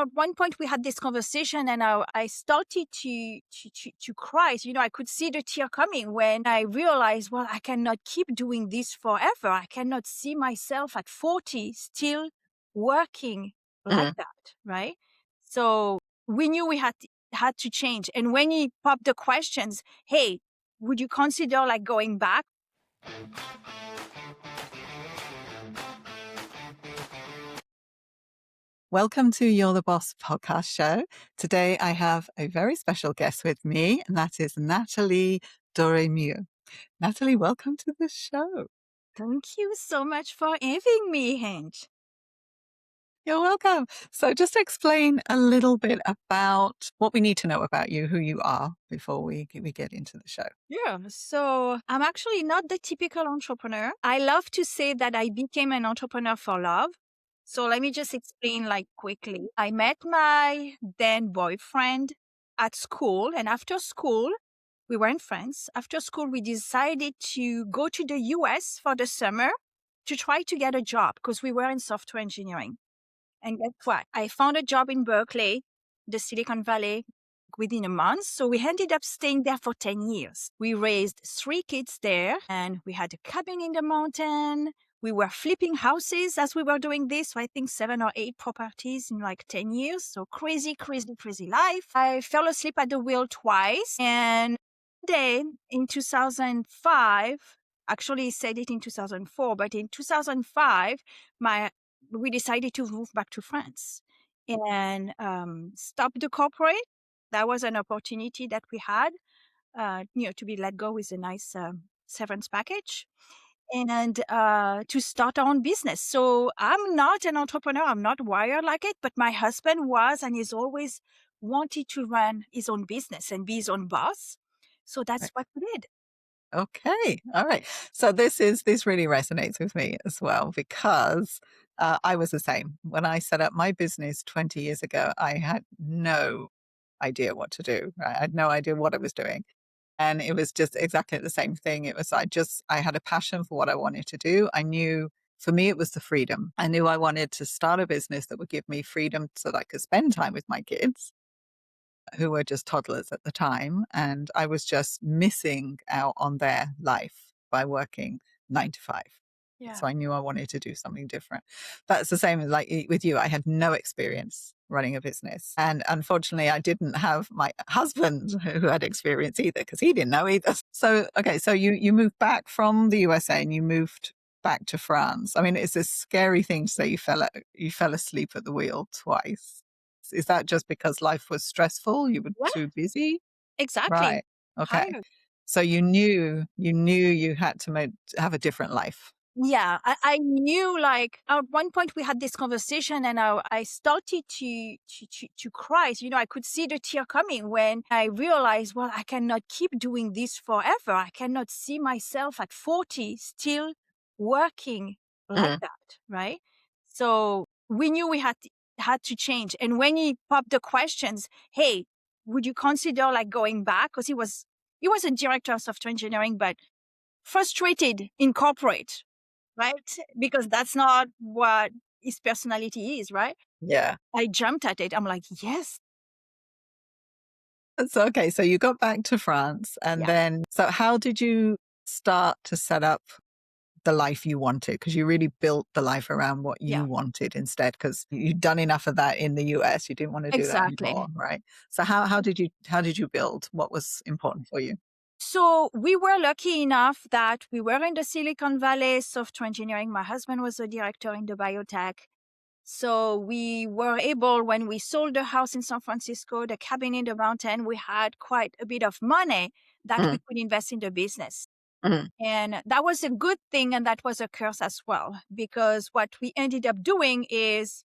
at one point we had this conversation and I started to cry. So, I could see the tear coming when I realized, well, I cannot keep doing this forever. I cannot see myself at 40 still working like that, right? So we knew we had to change. And when he popped the questions, hey, would you consider like going back? Welcome to You're the Boss podcast show. Today I have a very special guest with me, and that is Nathalie Doremieux. Nathalie, welcome to the show. Thank you so much for having me, Ange. You're welcome. So just explain a little bit about what we need to know about you, who you are, before we get into the show. Yeah, so I'm actually not the typical entrepreneur. I love to say that I became an entrepreneur for love. So let me just explain like quickly. I met my then boyfriend at school, and after school, we were in France. After school, we decided to go to the US for the summer to try to get a job because we were in software engineering. And guess what? I found a job in Berkeley, the Silicon Valley, within a month. So we ended up staying there for 10 years. We raised 3 kids there and we had a cabin in the mountain. We were flipping houses as we were doing this. So I think 7 or 8 properties in like 10 years. So crazy, crazy, crazy life. I fell asleep at the wheel twice. And then in 2005, actually he said it in 2004, but in 2005, we decided to move back to France and stop the corporate. That was an opportunity that we had, to be let go with a nice severance package and to start our own business. So I'm not an entrepreneur. I'm not wired like it, but my husband was, and he's always wanted to run his own business and be his own boss. So that's what we did. Okay. All right. So this really resonates with me as well because I was the same. When I set up my business 20 years ago, I had no idea what to do. Right? I had no idea what I was doing. And it was just exactly the same thing. It was, I had a passion for what I wanted to do. I knew for me, it was the freedom. I knew I wanted to start a business that would give me freedom so that I could spend time with my kids, who were just toddlers at the time. And I was just missing out on their life by working 9 to 5. Yeah. So I knew I wanted to do something different. That's the same like with you. I had no experience running a business. And unfortunately, I didn't have my husband who had experience either because he didn't know either. So, okay. So you moved back from the USA and you moved back to France. I mean, it's a scary thing to say you fell asleep at the wheel twice. Is that just because life was stressful? You were too busy? Exactly. Right. Okay. So you knew you had to have a different life. Yeah, I knew like at one point we had this conversation and I started to cry. So, I could see the tear coming when I realized, well, I cannot keep doing this forever. I cannot see myself at 40 still working like that, right? So we knew we had to change. And when he popped the questions, hey, would you consider like going back? Because he was a director of software engineering, but frustrated in corporate, right? Because that's not what his personality is, right? Yeah. I jumped at it. I'm like, yes. So, okay. So you got back to France and then, so how did you start to set up the life you wanted? Because you really built the life around what you wanted instead, because you'd done enough of that in the US. You didn't want to do that anymore, right? So how did you build? What was important for you? So we were lucky enough that we were in the Silicon Valley, software engineering. My husband was a director in the biotech. So we were able, when we sold the house in San Francisco, the cabin in the mountain, we had quite a bit of money that we could invest in the business. And that was a good thing. And that was a curse as well, because what we ended up doing is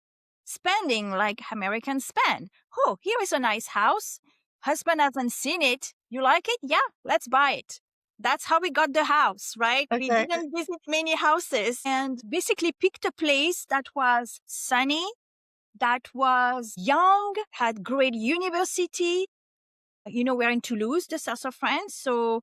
spending like Americans spend. Oh, here is a nice house. Husband hasn't seen it. You like it? Yeah, let's buy it. That's how we got the house, right? Okay. We didn't visit many houses and basically picked a place that was sunny, that was young, had great university. We're in Toulouse, the south of France. So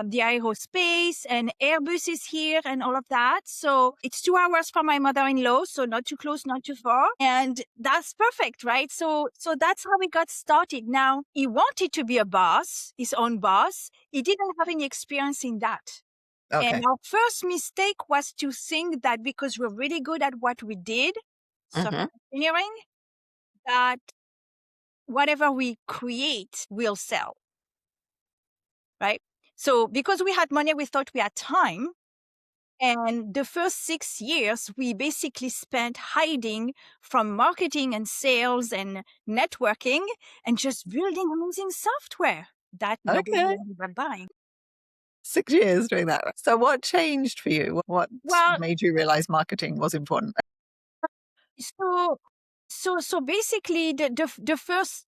the aerospace, and Airbus is here and all of that. So it's 2 hours from my mother-in-law, so not too close, not too far. And that's perfect, right? So that's how we got started. Now, he wanted to be a boss, his own boss. He didn't have any experience in that. And Okay. our first mistake was to think that because we're really good at what we did, software engineering, that whatever we create will sell, right? So because we had money, we thought we had time. And the first 6 years, we basically spent hiding from marketing and sales and networking and just building amazing software that nobody Okay. ended up buying. 6 years doing that. So what changed for you? What Well, made you realize marketing was important? so so basically the first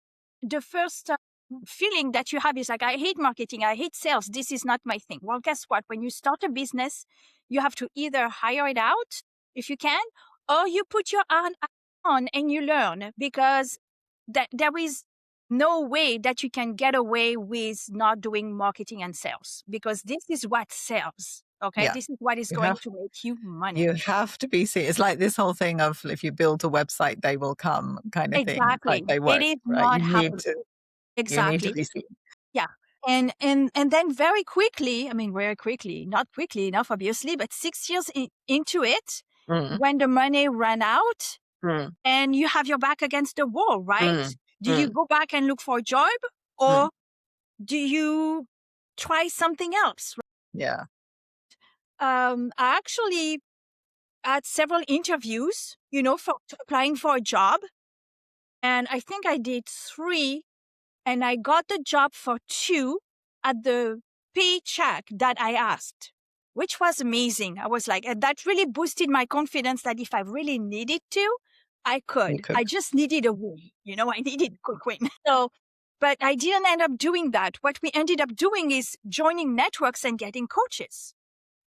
feeling that you have is like, I hate marketing, I hate sales, this is not my thing. Well, guess what? When you start a business, you have to either hire it out if you can, or you put your hand on and you learn, because there is no way that you can get away with not doing marketing and sales, because this is what sells. Okay, Yeah. this is what is You going have to make you money. you have to be seen. It's like this whole thing of if you build a website, they will come kind of thing. Like Exactly. they It won't, is right? not happening. You need to Exactly. be seen. Yeah. And then very quickly, I mean, very quickly, not quickly enough, obviously, but 6 years into it, Mm, when the money ran out mm, and you have your back against the wall, right? mm, Do you mm, go back and look for a job, mm. or do you try something else? Yeah. I actually had several interviews, for applying for a job. And I think I did 3, and I got the job for 2 at the paycheck that I asked, which was amazing. I was like, and that really boosted my confidence that if I really needed to, I You could. could. I just needed a win. I needed a quick win. So, but I didn't end up doing that. What we ended up doing is joining networks and getting coaches,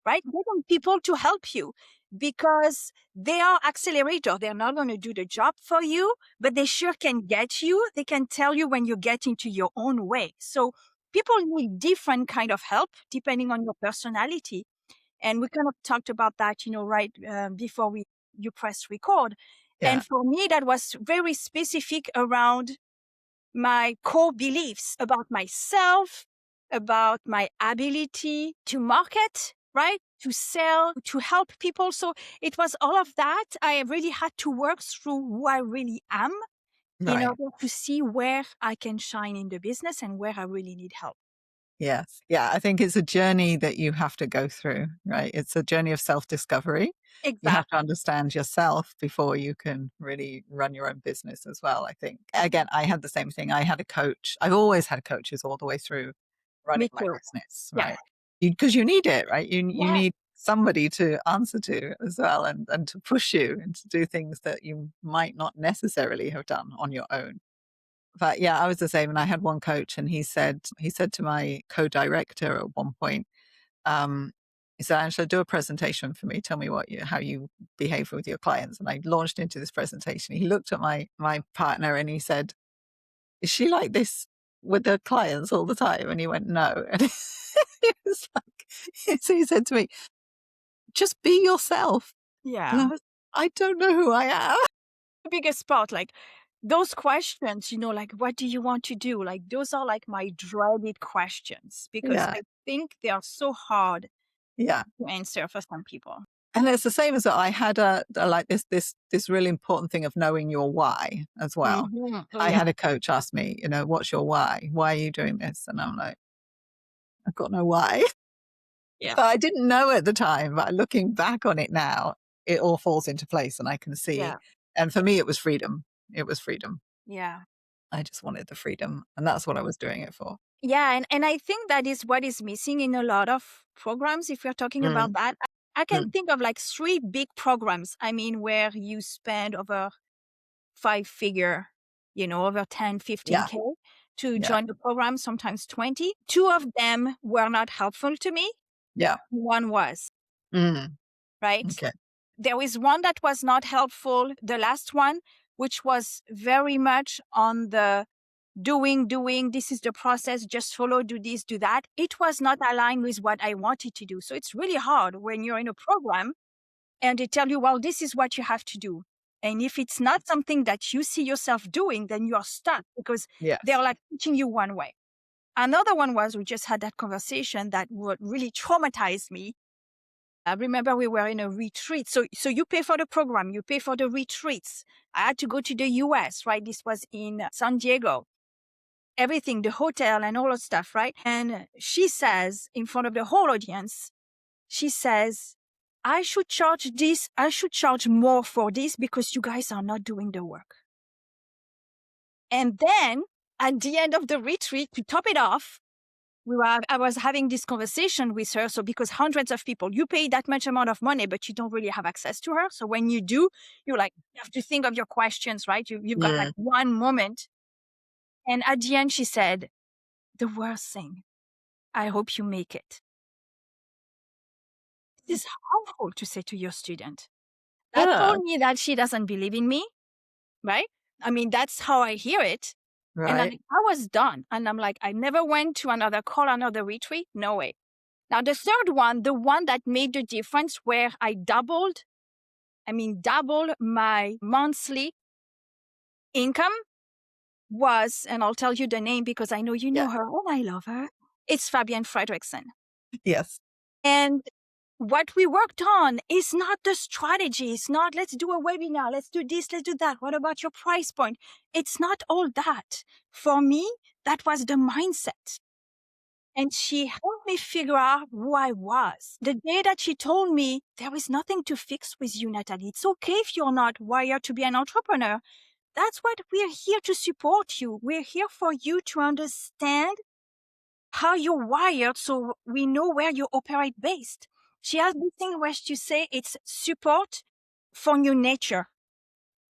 right? Getting people to help you, because they are accelerator. They're not going to do the job for you, but they sure can get you. They can tell you when you get into your own way. So people need different kind of help depending on your personality. And we kind of talked about that, right before you press record. Yeah. And for me, that was very specific around my core beliefs about myself, about my ability to market, right? To sell, to help people. So it was all of that. I really had to work through who I really am in Right. order to see where I can shine in the business and where I really need help. Yes. Yeah. I think it's a journey that you have to go through, right? It's a journey of self-discovery. You have to Exactly. understand yourself before you can really run your own business as well, I think. Again, I had the same thing. I had a coach. I've always had coaches all the way through running Me my too. business, Yeah. right? Because you need it, right? You Yes. need somebody to answer to as well, and to push you and to do things that you might not necessarily have done on your own. But yeah, I was the same. And I had one coach, and he said to my co-director at one point, um, he said, Angela, do a presentation for me. Tell me how you behave with your clients. And I launched into this presentation. He looked at my partner and he said, is she like this with the clients all the time? And he went, no. And he was like, so he said to me, just be yourself. And Yeah. I don't know who I am. The biggest part, like those questions, like, what do you want to do? Like, those are like my dreaded questions, because Yeah. I think they are so hard Yeah. to answer for some people. And it's the same as that. I had like this really important thing of knowing your why as well. Oh, I yeah. had a coach ask me, what's your why? Why are you doing this? And I'm like, I've got no why. Yeah. But I didn't know at the time. But looking back on it now, it all falls into place and I can see. Yeah. And for me, it was freedom. It was freedom. Yeah. I just wanted the freedom. And that's what I was doing it for. Yeah. And I think that is what is missing in a lot of programs. If we're talking about Mm, that, I can mm. think of like 3 big programs. I mean, where you spend over 5-figure, over 10, Yeah. 15K to Yeah. join the program, sometimes 20. 2 of them were not helpful to me. Yeah. One was, Mm, right? okay. There is one that was not helpful, the last one, which was very much on the doing, this is the process, just follow, do this, do that. It was not aligned with what I wanted to do. So it's really hard when you're in a program and they tell you, well, this is what you have to do. And if it's not something that you see yourself doing, then you're stuck because they're Yes. like teaching you one way. Another one was we just had that conversation that would really traumatize me. I remember we were in a retreat. So you pay for the program, you pay for the retreats. I had to go to the US, right? This was in San Diego. Everything, the hotel and all that stuff, right? And she says in front of the whole audience, she says, I should charge more for this because you guys are not doing the work. And then at the end of the retreat, to top it off, I was having this conversation with her. So because hundreds of people, you pay that much amount of money, but you don't really have access to her. So when you do, you have to think of your questions, right? You've got like one moment. And at the end, she said, the worst thing, I hope you make it. This is harmful to say to your student. That told me that she doesn't believe in me, right? I mean, that's how I hear it. And Right. I was done. And I'm like, I never went to another call, another retreat. No way. Now, the third one, the one that made the difference where I doubled my monthly income was, and I'll tell you the name because I know you know her and I love her. It's Fabienne Fredrickson. Yes. And what we worked on is not the strategy. It's not, let's do a webinar. Let's do this. Let's do that. What about your price point? It's not all that. For me, that was the mindset. And she helped me figure out who I was. The day that she told me, there is nothing to fix with you, Nathalie. It's okay if you're not wired to be an entrepreneur. That's what we're here to support you. We're here for you to understand how you're wired so we know where you operate based. She has this thing where she say it's support for your nature,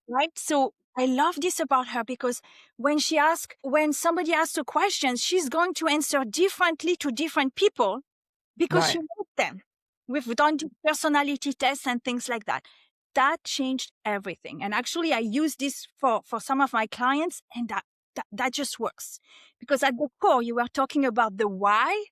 right? So I love this about her because when somebody asks a question, she's going to answer differently to different people because she knows them. We've done personality tests and things like that. That changed everything. And actually I use this for some of my clients and that just works. Because at the core, you were talking about the why,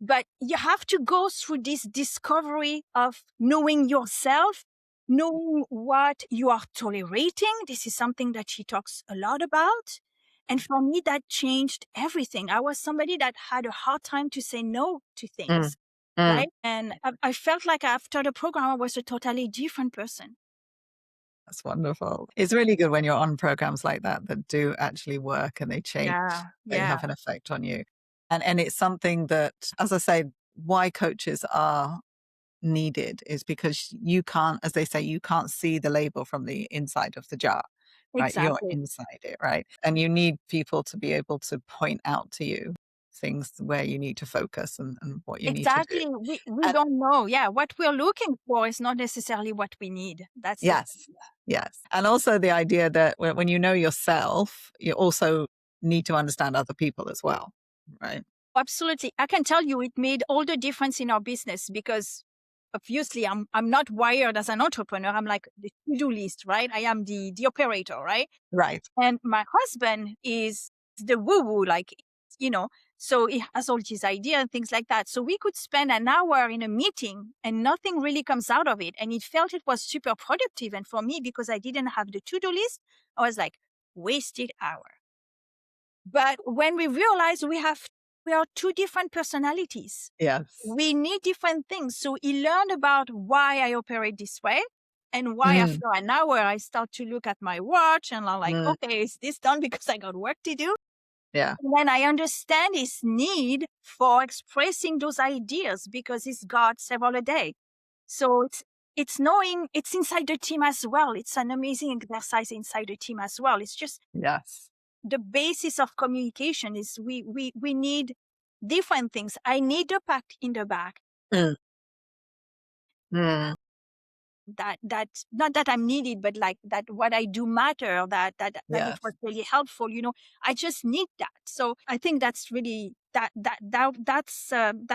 but you have to go through this discovery of knowing yourself, knowing what you are tolerating. This is something that she talks a lot about. And for me, that changed everything. I was somebody that had a hard time to say no to things, right? And I felt like after the program, I was a totally different person. That's wonderful. It's really good when you're on programs like that do actually work and they change, they have an effect on you. And it's something that, as I say, why coaches are needed is because you can't, as they say, you can't see the label from the inside of the jar, right? You're Exactly. inside it, right? And you need people to be able to point out to you things where you need to focus and what you need to do. Exactly. We don't know. Yeah. What we're looking for is not necessarily what we need. That's the Yes. Yes. And also the idea that when you know yourself, you also need to understand other people as well, right? Absolutely. I can tell you it made all the difference in our business because obviously I'm not wired as an entrepreneur. I'm like the to-do list, right? I am the operator, right? Right. And my husband is the woo-woo, like, so he has all his ideas and things like that. So we could spend an hour in a meeting and nothing really comes out of it. And it was super productive. And for me, because I didn't have the to-do list, I was like, wasted hour. But when we realized we are two different personalities. Yes. We need different things. So he learned about why I operate this way and why after an hour I start to look at my watch and I'm like, okay, is this done because I got work to do? Yeah. And then I understand his need for expressing those ideas because he's got several a day. So it's knowing it's inside the team as well. It's an amazing exercise inside the team as well. It's just the basis of communication is we need different things. I need the pack in the back. That not that I'm needed, but like that what I do matter, that it was really helpful. I just need that. So I think that's really that's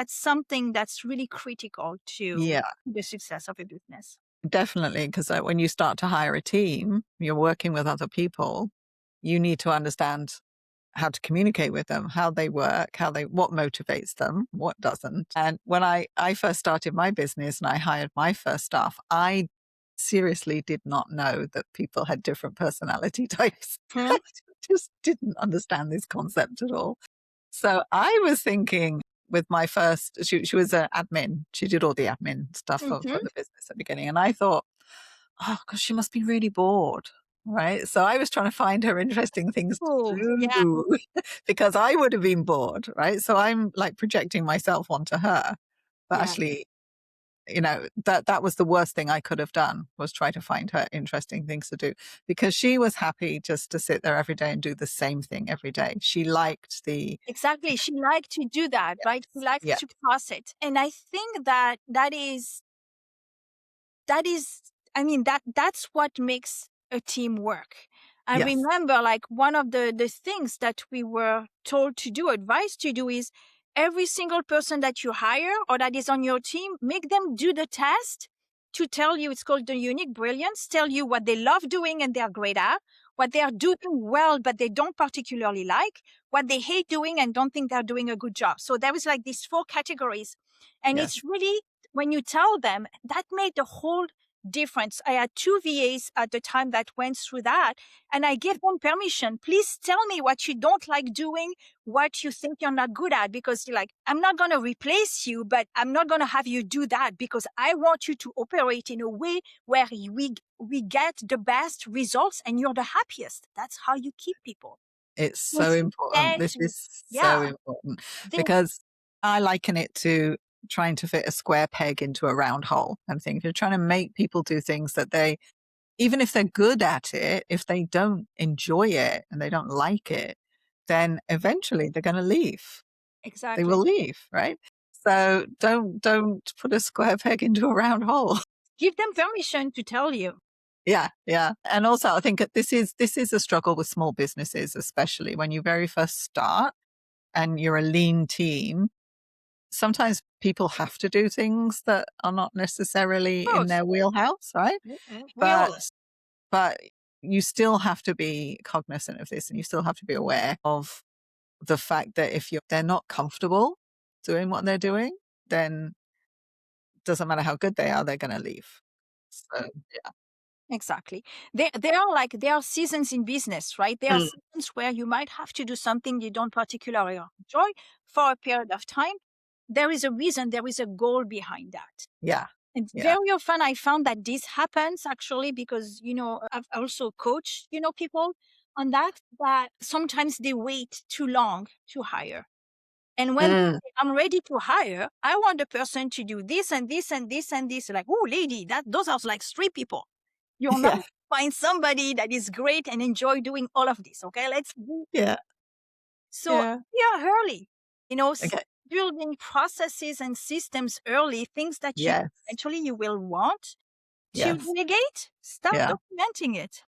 something that's really critical to the success of a business. Definitely. Because when you start to hire a team, you're working with other people, you need to understand how to communicate with them, how they work, what motivates them, what doesn't. And when I first started my business and I hired my first staff, I seriously did not know that people had different personality types. Hmm. I just didn't understand this concept at all. So I was thinking with my first, she was an admin. She did all the admin stuff for Hmm. the business at the beginning. And I thought, oh, gosh, she must be really bored. Right. So I was trying to find her interesting things to Oh, yeah, do because I would have been bored. Right. So I'm like projecting myself onto her. But yeah. actually, that was the worst thing I could have done, was try to find her interesting things to do, because she was happy just to sit there every day and do the same thing every day. She liked the Exactly. She liked to do that, right? She likes yeah, to cross it. And I think that that is I mean that's what makes a team work. I yes, remember, like, one of the things that we were told to do, advised to do, is every single person that you hire or that is on your team, make them do the test to tell you. It's called the unique brilliance. Tell you what they love doing and they're great at, what they are doing well but they don't particularly like, what they hate doing and don't think they're doing a good job. So there was like these four categories, and yes. it's really, when you tell them, that made the whole difference. I had two VAs at the time that went through that, and I gave them permission. Please tell me what you don't like doing, what you think you're not good at, because you're like, I'm not going to replace you, but I'm not going to have you do that, because I want you to operate in a way where we get the best results and you're the happiest. That's how you keep people. It's so With important. This that, is so yeah, important they, because I liken it to trying to fit a square peg into a round hole. I'm thinking if you're trying to make people do things that they, even if they're good at it, if they don't enjoy it and they don't like it, then eventually they're going to leave. They exactly. will leave, right? So don't put a square peg into a round hole. Give them permission to tell you. Yeah, yeah. And also I think that this is a struggle with small businesses, especially when you very first start and you're a lean team. Sometimes people have to do things that are not necessarily in Both. their wheelhouse, right? We But all. but you still have to be cognizant of this, and you still have to be aware of the fact that if they're not comfortable doing what they're doing, then doesn't matter how good they are, they're going to leave. So yeah. Exactly. There are seasons in business, right? There are Mm. seasons where you might have to do something you don't particularly enjoy for a period of time. There is a reason, there is a goal behind that. Yeah. And Yeah. very often I found that this happens actually because, I've also coached, people on that sometimes they wait too long to hire. And when Mm. I'm ready to hire, I want the person to do this and this and this and this. Like, oh, lady, those are like three people. You're not Yeah. find somebody that is great and enjoy doing all of this. Okay, let's do. Yeah. So Yeah. yeah, early, Okay. building processes and systems early, things that you Yes. eventually you will want to Yes. delegate. Start Yeah. documenting it.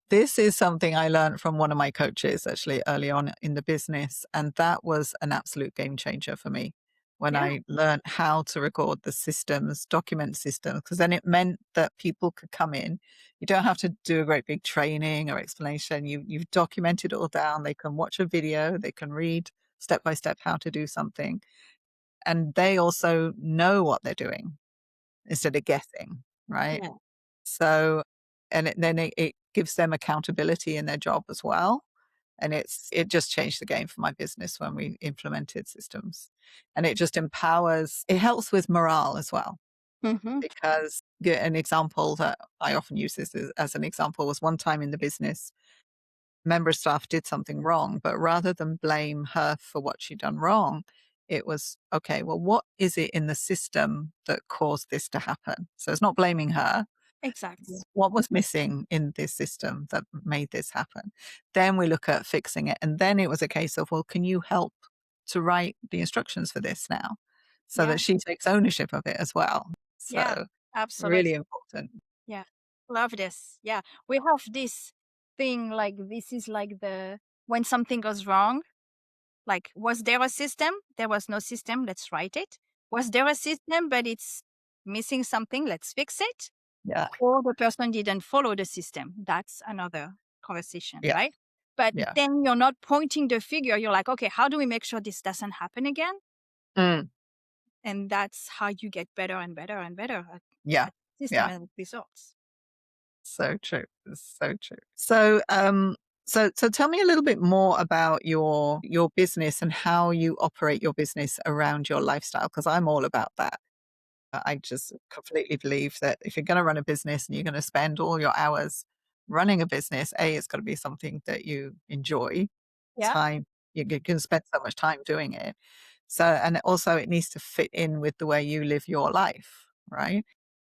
This is something I learned from one of my coaches actually early on in the business. And that was an absolute game changer for me when Yeah, I learned how to record the systems, document systems, because then it meant that people could come in. You don't have to do a great big training or explanation. You've documented it all down. They can watch a video, they can read step by step how to do something. And they also know what they're doing instead of guessing, right? yeah, So, and then it gives them accountability in their job as well. And it just changed the game for my business when we implemented systems. And it just empowers, it helps with morale as well. hmm, Because an example that I often use this as an example was one time in the business, member staff did something wrong, but rather than blame her for what she'd done wrong, it was, okay, well, what is it in the system that caused this to happen? So it's not blaming her. exactly. What was missing in this system that made this happen? Then we look at fixing it. And then it was a case of, well, can you help to write the instructions for this now? So Yeah, that she takes ownership of it as well. yeah, So absolutely. really important. Yeah, love this. Yeah, we have this thing, like, this is like the when something goes wrong. Like, was there a system? There was no system. Let's write it. Was there a system, but it's missing something? Let's fix it. Yeah. Or the person didn't follow the system. That's another conversation, Yeah. right? But Yeah. then you're not pointing the finger. You're like, okay, how do we make sure this doesn't happen again? Mm. And that's how you get better and better and better Yeah. at system Yeah. and results. So true. So true. So tell me a little bit more about your business and how you operate your business around your lifestyle, because I'm all about that. I just completely believe that if you're going to run a business and you're going to spend all your hours running a business, it's got to be something that you enjoy. Yeah. Time you can spend so much time doing it. So, and also it needs to fit in with the way you live your life, right?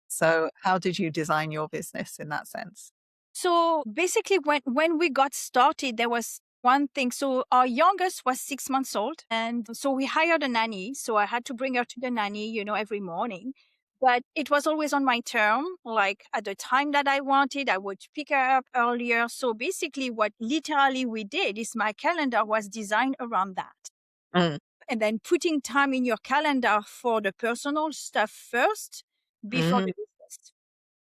So, how did you design your business in that sense? So basically, when we got started, there was one thing. So our youngest was 6 months old, and so we hired a nanny. So I had to bring her to the nanny, every morning. But it was always on my term, like at the time that I wanted. I would pick her up earlier. So basically, what literally we did is my calendar was designed around that. Mm, And then putting time in your calendar for the personal stuff first before mm, the business.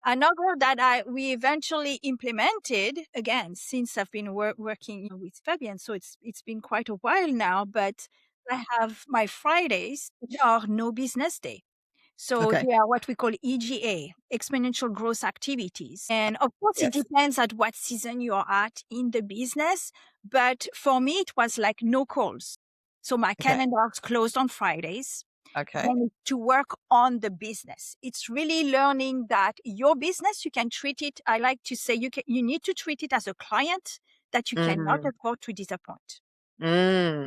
Another that we eventually implemented again since I've been working with Fabian, so it's been quite a while now. But I have my Fridays, which are no business day. So okay. they are what we call EGA, exponential growth activities. And of course, it Yes. depends at what season you're at in the business. But for me, it was like no calls. So my Okay. calendar is closed on Fridays. Okay. Then to work on the business. It's really learning that your business, you can treat it. I like to say you need to treat it as a client that you cannot Mm, afford to disappoint.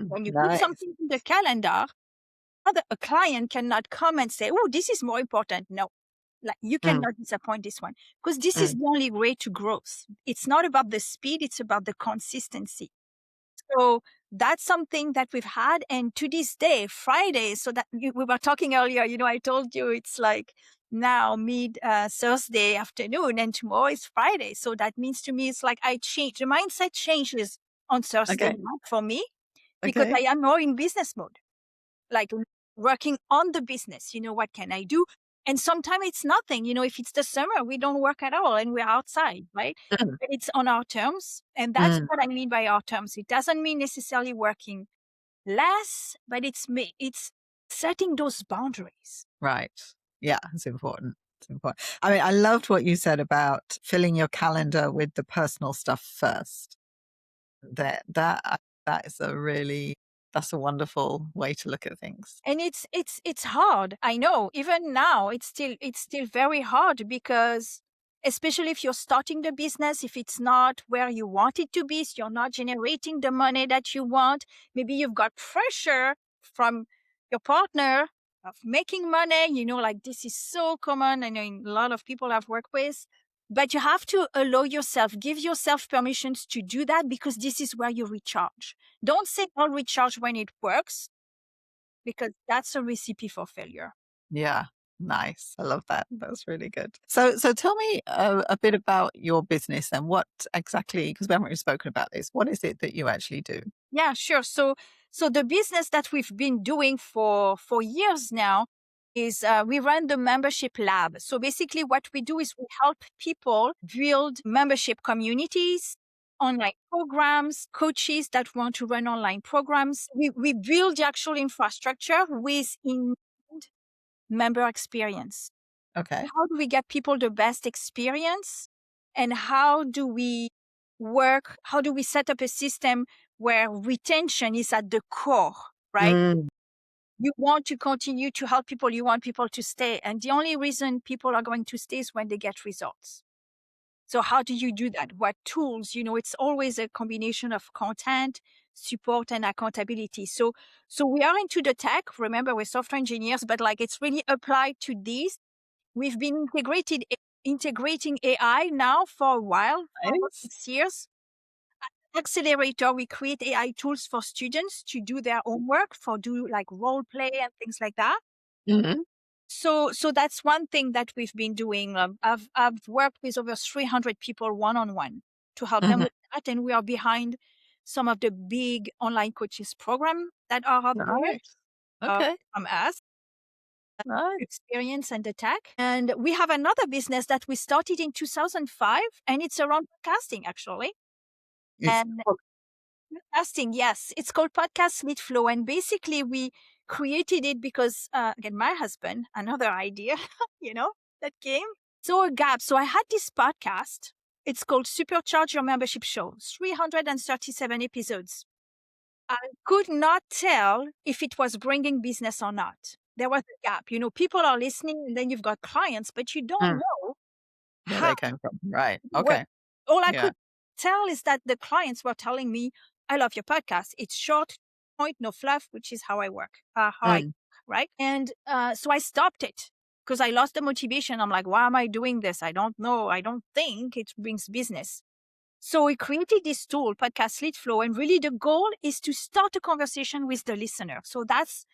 When you put nice. something in the calendar, a client cannot come and say, "Oh, this is more important." No, like you Mm, cannot disappoint this one because this is mm, the only way to growth. It's not about the speed; it's about the consistency. So that's something that we've had. And to this day, Fridays, so that we were talking earlier, I told you it's like now mid Thursday afternoon and tomorrow is Friday. So that means to me, it's like the mindset changes on Thursday okay. night for me because Okay. I am more in business mode, like working on the business. What can I do? And sometimes it's nothing. If it's the summer, we don't work at all and we're outside, right? Mm, But it's on our terms. And that's mm, what I mean by our terms. It doesn't mean necessarily working less, but it's setting those boundaries. right. Yeah, it's important. It's important. I mean, I loved what you said about filling your calendar with the personal stuff first. That is that's a wonderful way to look at things. And it's hard. I know. Even now, it's still very hard because especially if you're starting the business, if it's not where you want it to be, so you're not generating the money that you want. Maybe you've got pressure from your partner of making money. Like this is so common. I know a lot of people I've worked with. But you have to allow yourself, give yourself permissions to do that because this is where you recharge. Don't say I'll recharge when it works because that's a recipe for failure. Yeah, nice. I love that. That's really good. So tell me a bit about your business and what exactly, because we haven't really spoken about this. What is it that you actually do? Yeah, sure. So the business that we've been doing for years now is we run the membership lab. So basically, what we do is we help people build membership communities, online programs, coaches that want to run online programs. We build the actual infrastructure with in member experience. Okay. How do we get people the best experience? And how do we work? How do we set up a system where retention is at the core, right? Mm, You want to continue to help people, you want people to stay. And the only reason people are going to stay is when they get results. So, how do you do that? What tools? It's always a combination of content, support, and accountability. So we are into the tech. Remember, we're software engineers, but like it's really applied to these. We've been integrating AI now for a while, for about nice. 6 years. Accelerator, we create AI tools for students to do their homework, for do like role play and things like that. Mhm. So that's one thing that we've been doing. I've worked with over 300 people one on one to help them Mhm. with that, and we are behind some of the big online coaches program that are out there Nice. Okay. from us. Nice. Experience and the tech. And we have another business that we started in 2005, and it's around podcasting actually. It's And Podcasting, yes. It's called Podcast Lead Flow. And basically, we created it because, again, my husband, another idea, that came. So a gap. So I had this podcast. It's called Supercharge Your Membership Show, 337 episodes. I could not tell if it was bringing business or not. There was a gap. People are listening and then you've got clients, but you don't Mm. know Where how. they came from. Right. What Okay. all I Yeah. could tell is that the clients were telling me, "I love your podcast. It's short, point, no fluff," which is how I work. Mm. Right? And so I stopped it because I lost the motivation. I'm like, "Why am I doing this? I don't know. I don't think it brings business." So we created this tool, Podcast Lead Flow, and really the goal is to start a conversation with the listener. So that's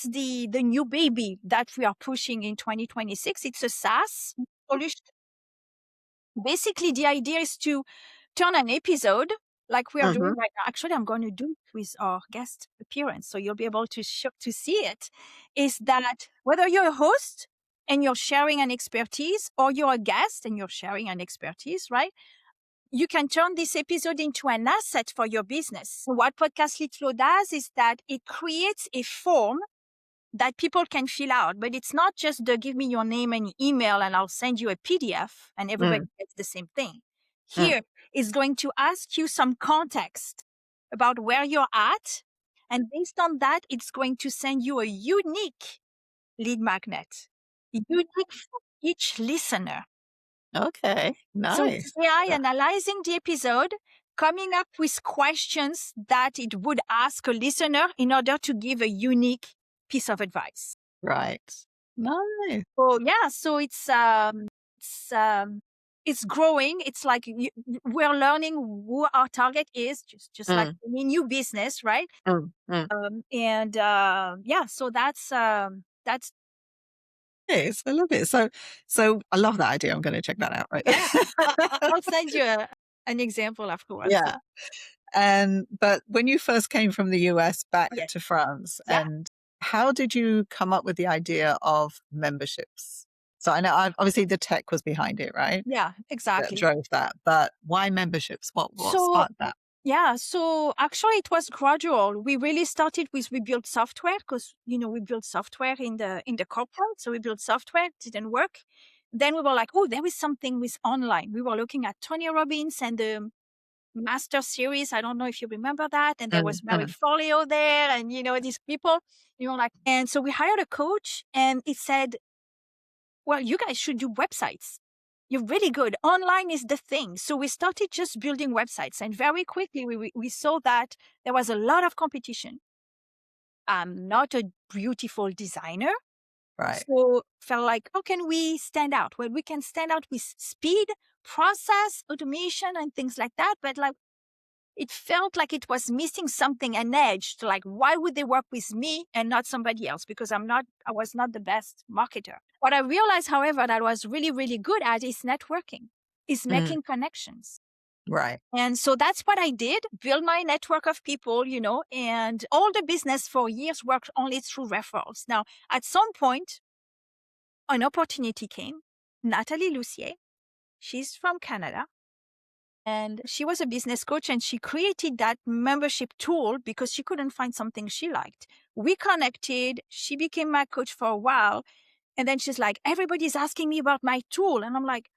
the new baby that we are pushing in 2026. It's a SaaS solution. Basically, the idea is to turn an episode like we are doing Mm-hmm. right now. Actually, I'm going to do it with our guest appearance, so you'll be able to see it. Is that whether you're a host and you're sharing an expertise, or you're a guest and you're sharing an expertise, right? You can turn this episode into an asset for your business. What Podcast Lead Flow does is that it creates a form that people can fill out, but it's not just the give me your name and email and I'll send you a PDF and everybody Mm. gets the same thing. Mm. Here is going to ask you some context about where you're at. And based on that, it's going to send you a unique lead magnet, unique for each listener. Okay. So it's Nice. AI Yeah. analyzing the episode, coming up with questions that it would ask a listener in order to give a unique piece of advice. Right. Nice. So yeah, so it's growing. It's like we're learning who our target is, just like Mm. any new business, right? Mm. Mm. And yeah, so that's Nice. I love it. So I love that idea. I'm going to check that out. Right. yeah. I'll send you an example afterwards. Yeah. And but when you first came from the US back Yeah, to France, yeah, and how did you come up with the idea of memberships? So I know obviously the tech was behind it, right? yeah, That exactly. drove that. But why memberships? What So sparked that? yeah, so actually it was gradual. We really started with we built software because we built software in the corporate. So we built software, didn't work. Then we were like, oh, there is something with online. We were looking at Tony Robbins and the Master Series. I don't know if you remember that. And there Mm. was Mary Mm. Folio there, and these people. Like, and so we hired a coach, and it said, well, you guys should do websites. You're really good. Online is the thing. So we started just building websites. And very quickly, we saw that there was a lot of competition. I'm not a beautiful designer. Right. So felt like, how can we stand out? Well, we can stand out with speed, process, automation, and things like that. But like, it felt like it was missing something, an edge to like, why would they work with me and not somebody else? Because I was not the best marketer. What I realized, however, that I was really, really good at is networking, is Mm. making connections. Right. And so that's what I did, build my network of people, and all the business for years worked only through referrals. Now, at some point, an opportunity came. Nathalie Lucier, she's from Canada. And she was a business coach and she created that membership tool because she couldn't find something she liked. We connected. She became my coach for a while. And then she's like, everybody's asking me about my tool. And I'm like,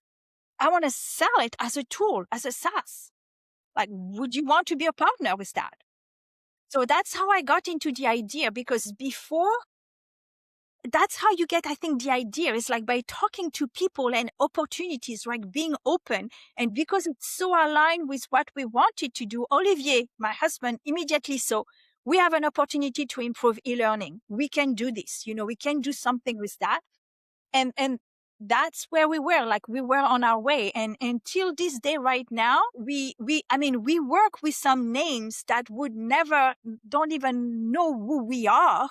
I want to sell it as a tool, as a SaaS. Like, would you want to be a partner with that? So that's how I got into the idea, because before, that's how you get, I think, the idea is like by talking to people and opportunities, like being open. And because it's so aligned with what we wanted to do, Olivier, my husband, immediately saw we have an opportunity to improve e-learning. We can do this. We can do something with that. And that's where we were, like we were on our way. And until this day right now, we work with some names that would never, don't even know who we are.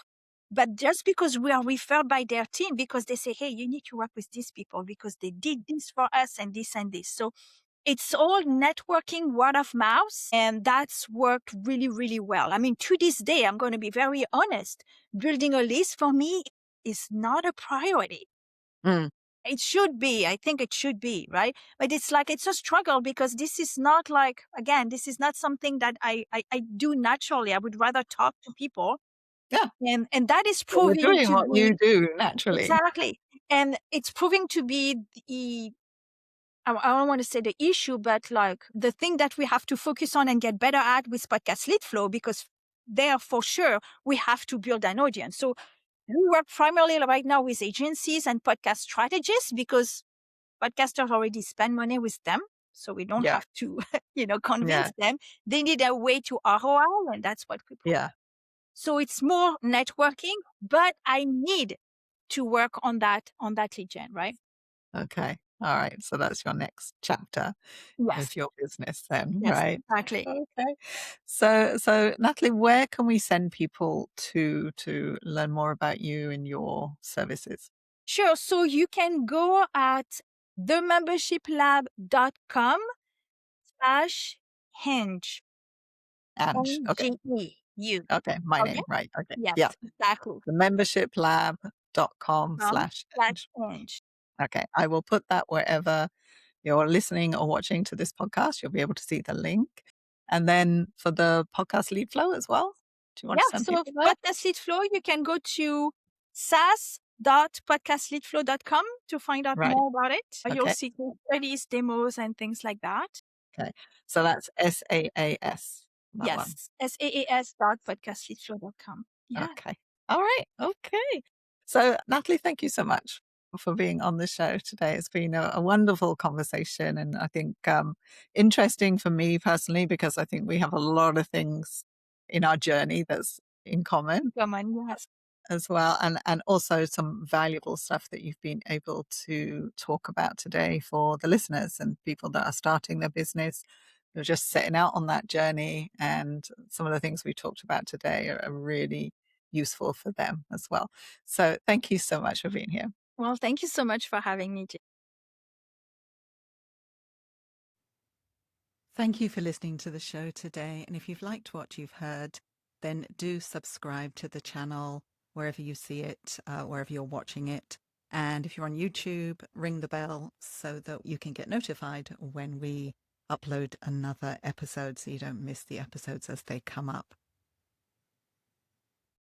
But just because we are referred by their team, because they say, hey, you need to work with these people because they did this for us and this and this. So it's all networking, word of mouth, and that's worked really, really well. I mean, to this day, I'm going to be very honest, building a list for me is not a priority. Mm. It should be. I think it should be, right? But it's like, it's a struggle because this is not like, again, this is not something that I do naturally. I would rather talk to people. Yeah. And that is Well, you're proving doing to what you be do naturally. exactly. And it's proving to be the, I don't want to say the issue, but like the thing that we have to focus on and get better at with podcast lead flow, because there for sure we have to build an audience. So we work primarily right now with agencies and podcast strategists because podcasters already spend money with them. So we don't Yeah. have to, Yeah. convince them. They need a way to ROI, and that's what we provide. Yeah. So it's more networking, but I need to work on that lead gen, right? Okay. All right. So that's your next chapter Yes. of your business then, Yes, right? exactly. Okay. So Natalie, where can we send people to learn more about you and your services? Sure. So you can go at themembershiplab.com/hinge. Ange. Okay. Hengeu. Okay. My Okay? name. Right. Okay. Yes, Yeah. exactly. The membershiplab.com slash Slash Ange. hinge. Okay. I will put that wherever you're listening or watching to this podcast. You'll be able to see the link. And then for the podcast lead flow as well. Do you want Yeah. to send So people there? podcast lead flow, you can go to sas.podcastleadflow.com to find out Right. more about it. You'll Okay. see case studies, demos, and things like that. Okay. So that's SAAS, that one. Yes. SAAS.podcastleadflow.com. Yeah. Okay. All right. Okay. So, Natalie, thank you so much for being on the show today. It's been a wonderful conversation, and I think interesting for me personally because I think we have a lot of things in our journey that's in common Come on. Yes. as well, and also some valuable stuff that you've been able to talk about today for the listeners and people that are starting their business. You're just setting out on that journey, and some of the things we talked about today are really useful for them as well. So thank you so much for being here. Well, thank you so much for having me. Thank you for listening to the show today. And if you've liked what you've heard, then do subscribe to the channel wherever you see it, wherever you're watching it. And if you're on YouTube, ring the bell so that you can get notified when we upload another episode so you don't miss the episodes as they come up.